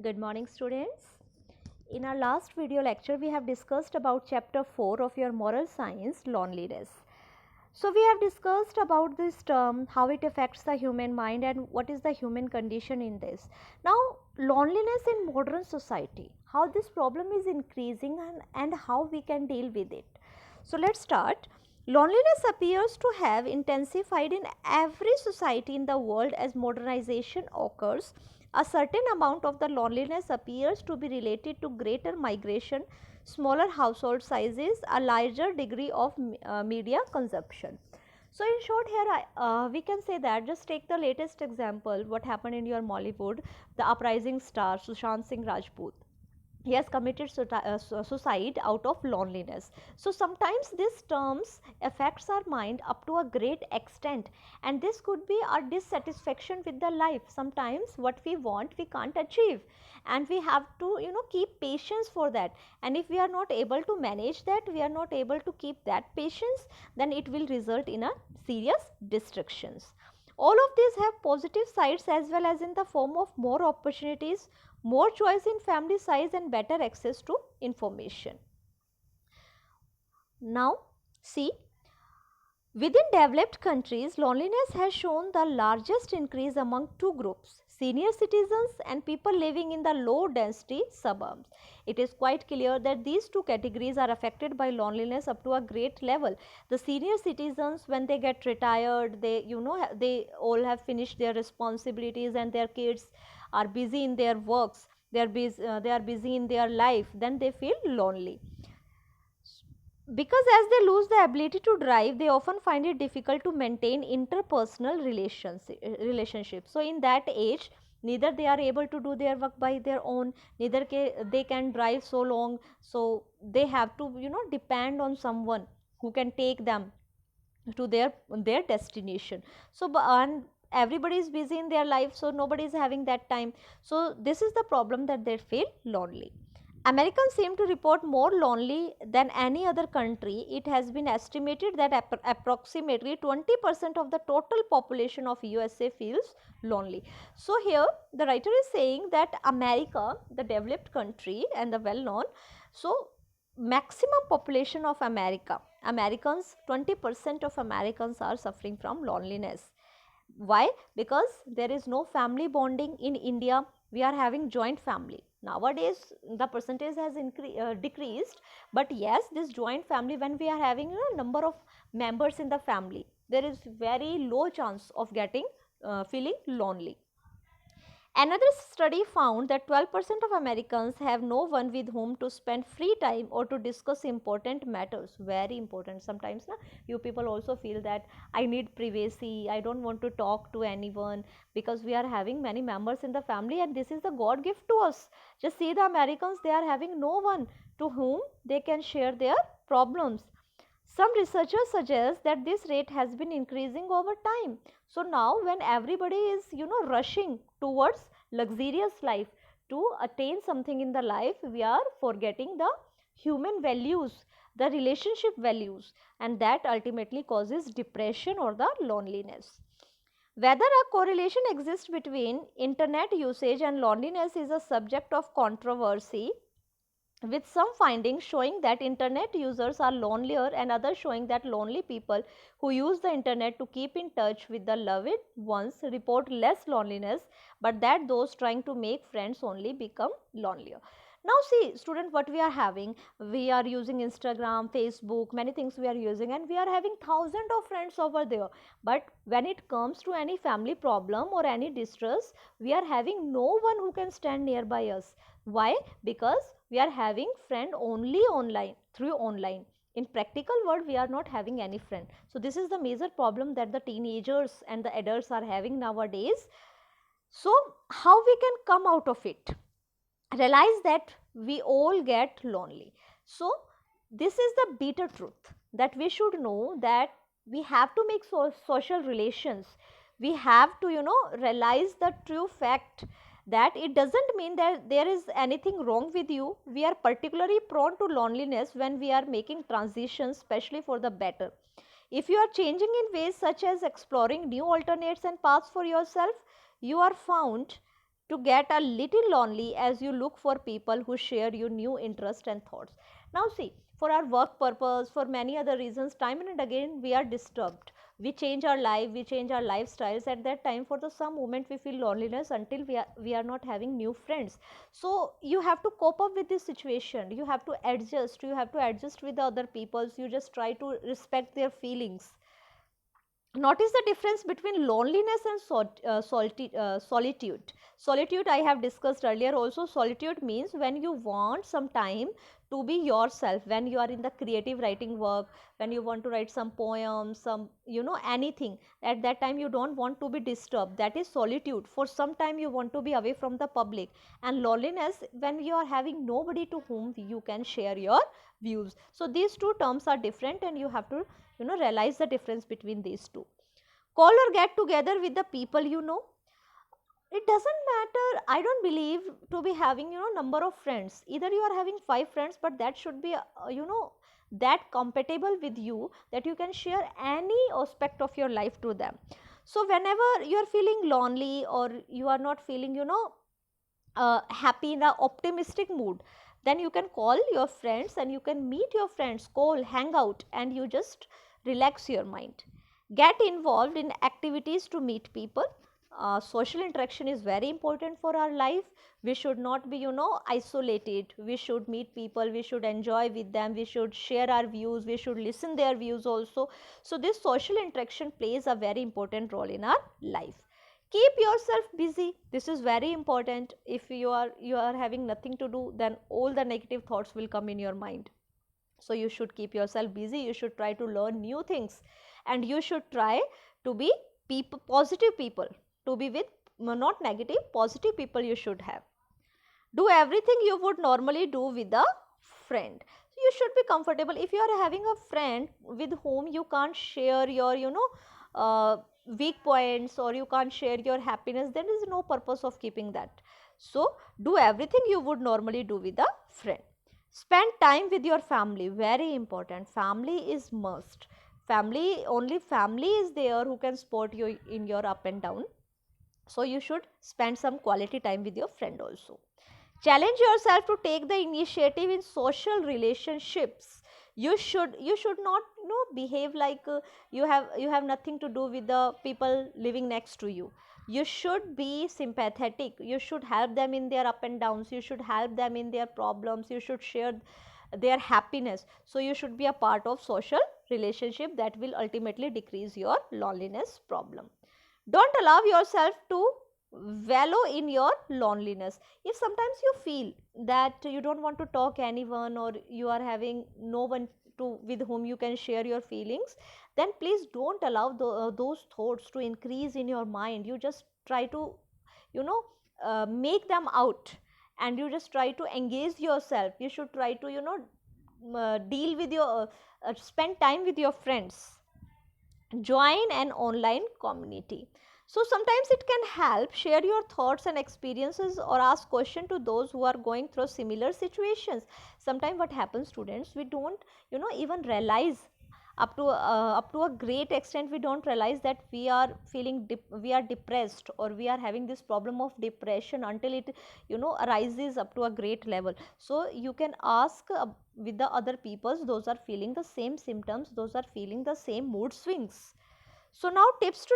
Good morning, students. In our last video lecture, we have discussed about chapter 4 of your moral science, loneliness. So, we have discussed about this term, how it affects the human mind and what is the human condition in this. Now, loneliness in modern society, how this problem is increasing and how we can deal with it. So, let us start. Loneliness appears to have intensified in every society in the world as modernization occurs. A certain amount of the loneliness appears to be related to greater migration, smaller household sizes, a larger degree of media consumption. So, in short here we can say that just take the latest example what happened in your Mollywood, the uprising star Sushant Singh Rajput. He has committed suicide out of loneliness. So sometimes this terms affects our mind up to a great extent, and this could be our dissatisfaction with the life. Sometimes what we want we can't achieve, and we have to keep patience for that, and if we are not able to manage that, we are not able to keep that patience, then it will result in a serious destructions. All of these have positive sides as well as in the form of more opportunities, more choice in family size and better access to information. Now, see, within developed countries, loneliness has shown the largest increase among two groups, senior citizens and people living in the low density suburbs. It is quite clear that these two categories are affected by loneliness up to a great level. The senior citizens, when they get retired, they all have finished their responsibilities and their kids are busy in their works, they are busy in their life, then they feel lonely. Because as they lose the ability to drive, they often find it difficult to maintain interpersonal relationships. So in that age, neither they are able to do their work by their own, neither they can drive so long, so they have to depend on someone who can take them to their destination. So and everybody is busy in their life, so nobody is having that time. So this is the problem that they feel lonely. Americans seem to report more lonely than any other country. It has been estimated that approximately 20% of the total population of USA feels lonely. So here the writer is saying that America, the developed country and the well known, so maximum population of Americans, 20% of Americans are suffering from loneliness. Why? Because there is no family bonding. In India, we are having joint family. Nowadays, the percentage has decreased, but yes, this joint family, when we are having a number of members in the family, there is very low chance of getting feeling lonely. Another study found that 12% of Americans have no one with whom to spend free time or to discuss important matters. Very important. Sometimes you people also feel that I need privacy, I don't want to talk to anyone, because we are having many members in the family and this is the God gift to us. Just see the Americans, they are having no one to whom they can share their problems. Some researchers suggest that this rate has been increasing over time. So now when everybody is rushing towards luxurious life to attain something in the life, we are forgetting the human values, the relationship values, and that ultimately causes depression or the loneliness. Whether a correlation exists between internet usage and loneliness is a subject of controversy, with some findings showing that internet users are lonelier and others showing that lonely people who use the internet to keep in touch with the loved ones report less loneliness, but that those trying to make friends only become lonelier. Now see student, what we are having, we are using Instagram, Facebook, many things we are using, and we are having thousands of friends over there, but when it comes to any family problem or any distress, we are having no one who can stand nearby us. Why? Because we are having friend only online, through online. In practical world, we are not having any friend. So this is the major problem that the teenagers and the adults are having nowadays. So how we can come out of it? Realize that we all get lonely. So this is the bitter truth, that we should know that we have to make social relations. We have to realize the true fact that it doesn't mean that there is anything wrong with you. We are particularly prone to loneliness when we are making transitions, especially for the better. If you are changing in ways such as exploring new alternates and paths for yourself, you are found to get a little lonely as you look for people who share your new interests and thoughts. Now see, for our work purpose, for many other reasons, time and again we are disturbed. We change our life, we change our lifestyles. At that time, for the some moment we feel loneliness until we are not having new friends. So you have to cope up with this situation, you have to adjust, you have to adjust with the other peoples, you just try to respect their feelings. Notice the difference between loneliness and solitude. Solitude I have discussed earlier also. Solitude means when you want some time to be yourself, when you are in the creative writing work, when you want to write some poems, some anything, at that time you don't want to be disturbed. That is solitude. For some time you want to be away from the public. And loneliness, when you are having nobody to whom you can share your views. So these two terms are different, and you have to realize the difference between these two. Call or get together with the people you know. It doesn't matter, I don't believe to be having number of friends. Either you are having 5 friends, but that should be that compatible with you, that you can share any aspect of your life to them. So whenever you are feeling lonely, or you are not feeling happy, in a optimistic mood, then you can call your friends and you can meet your friends, call, hang out, and you just relax your mind. Get involved in activities to meet people. Social interaction is very important for our life. We should not be isolated. We should meet people, we should enjoy with them, we should share our views, we should listen their views also. So this social interaction plays a very important role in our life. Keep yourself busy. This is very important. If you are having nothing to do, then all the negative thoughts will come in your mind. So you should keep yourself busy, you should try to learn new things, and you should try to be positive people, to be with not negative, positive people you should have. Do everything you would normally do with a friend. You should be comfortable. If you are having a friend with whom you can't share your uh, weak points, or you can't share your happiness, there is no purpose of keeping that. So do everything you would normally do with a friend. Spend time with your family, very important. Family is must. Family, only family is there who can support you in your up and down. So you should spend some quality time with your friend also. Challenge yourself to take the initiative in social relationships. You should not behave like you have nothing to do with the people living next to you. You should be sympathetic, you should help them in their up and downs, you should help them in their problems, you should share their happiness. So you should be a part of social relationship, that will ultimately decrease your loneliness problem. Don't allow yourself to wallow in your loneliness. If sometimes you feel that you don't want to talk anyone, or you are having no one to with whom you can share your feelings, then please don't allow those thoughts to increase in your mind. You just try to you know make them out, and you just try to engage yourself. You should try to deal with your spend time with your friends. Join an online community. So sometimes it can help share your thoughts and experiences, or ask question to those who are going through similar situations. Sometimes what happens, students, we don't even realize, up to a great extent we don't realize that we are feeling we are depressed, or we are having this problem of depression, until it arises up to a great level. So you can ask with the other peoples, those are feeling the same symptoms, those are feeling the same mood swings. So now tips to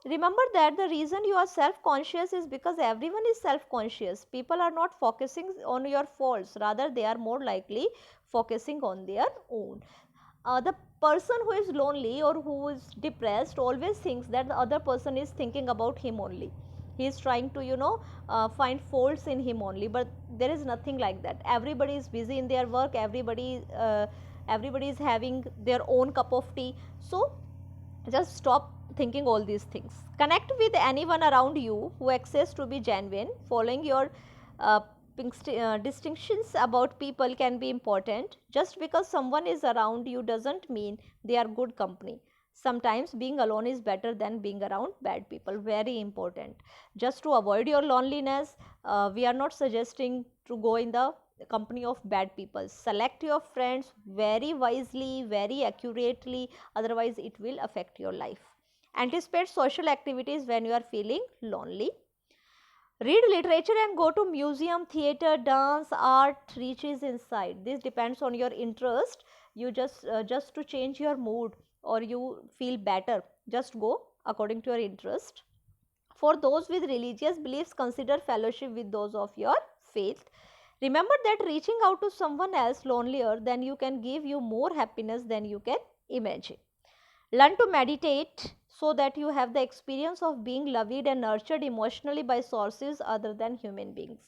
remember that the reason you are self conscious is because everyone is self conscious. People are not focusing on your faults, rather they are more likely focusing on their own. The person who is lonely or who is depressed always thinks that the other person is thinking about him only. He is trying to find faults in him only, but there is nothing like that. Everybody is busy in their work, everybody is having their own cup of tea. So just stop thinking all these things. Connect with anyone around you who access to be genuine. Following your uh, distinctions about people can be important. Just because someone is around you doesn't mean they are good company. Sometimes being alone is better than being around bad people. Very important. Just to avoid your loneliness, we are not suggesting to go in the company of bad people. Select your friends very wisely, very accurately, otherwise it will affect your life. Anticipate social activities when you are feeling lonely. Read literature and go to museum, theater, dance, art reaches inside. This depends on your interest. You just to change your mood or you feel better, just go according to your interest. For those with religious beliefs, consider fellowship with those of your faith. Remember that reaching out to someone else lonelier than you can give you more happiness than you can imagine. Learn to meditate so that you have the experience of being loved and nurtured emotionally by sources other than human beings.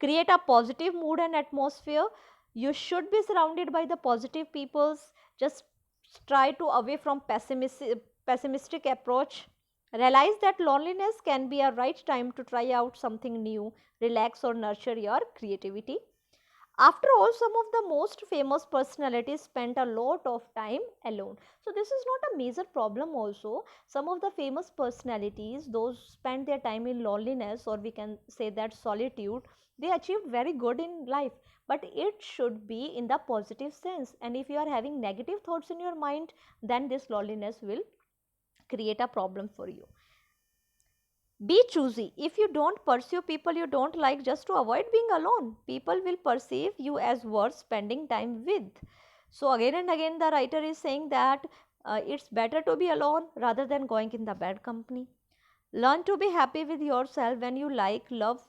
Create a positive mood and atmosphere. You should be surrounded by the positive peoples. Just try to away from pessimistic approach. Realize that loneliness can be a right time to try out something new, relax or nurture your creativity. After all, some of the most famous personalities spent a lot of time alone. So this is not a major problem also. Some of the famous personalities, those spend their time in loneliness, or we can say that solitude, they achieved very good in life. But it should be in the positive sense. And if you are having negative thoughts in your mind, then this loneliness will create a problem for you. Be choosy. If you don't pursue people you don't like just to avoid being alone, people will perceive you as worth spending time with. So, again and again, the writer is saying that it's better to be alone rather than going in the bad company. Learn to be happy with yourself. When you like, love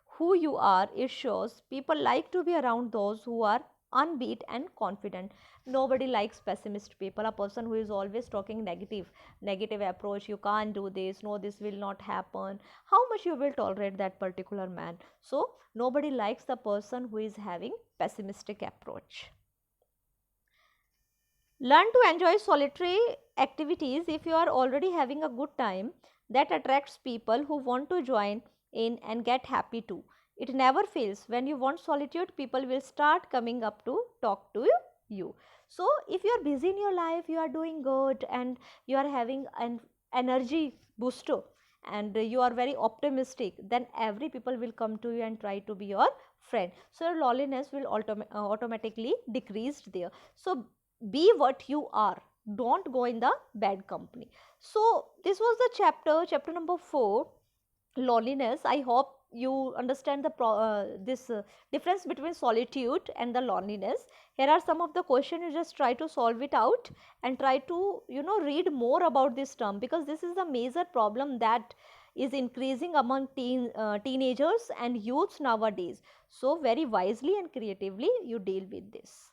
who you are, it shows. People like to be around those who are unbeat and confident. Nobody likes pessimist people, a person who is always talking negative approach. You can't do this, no, this will not happen. How much you will tolerate that particular man? So nobody likes the person who is having pessimistic approach. Learn to enjoy solitary activities. If you are already having a good time, that attracts people who want to join in and get happy too. It never fails. When you want solitude, people will start coming up to talk to you. So, if you are busy in your life, you are doing good and you are having an energy booster and you are very optimistic, then every people will come to you and try to be your friend. So, your loneliness will automatically decrease there. So, be what you are, don't go in the bad company. So this was the chapter number 4, loneliness. I hope you understand the this difference between solitude and the loneliness. Here are some of the questions. You just try to solve it out and try to read more about this term, because this is a major problem that is increasing among teenagers and youths nowadays. So very wisely and creatively you deal with this.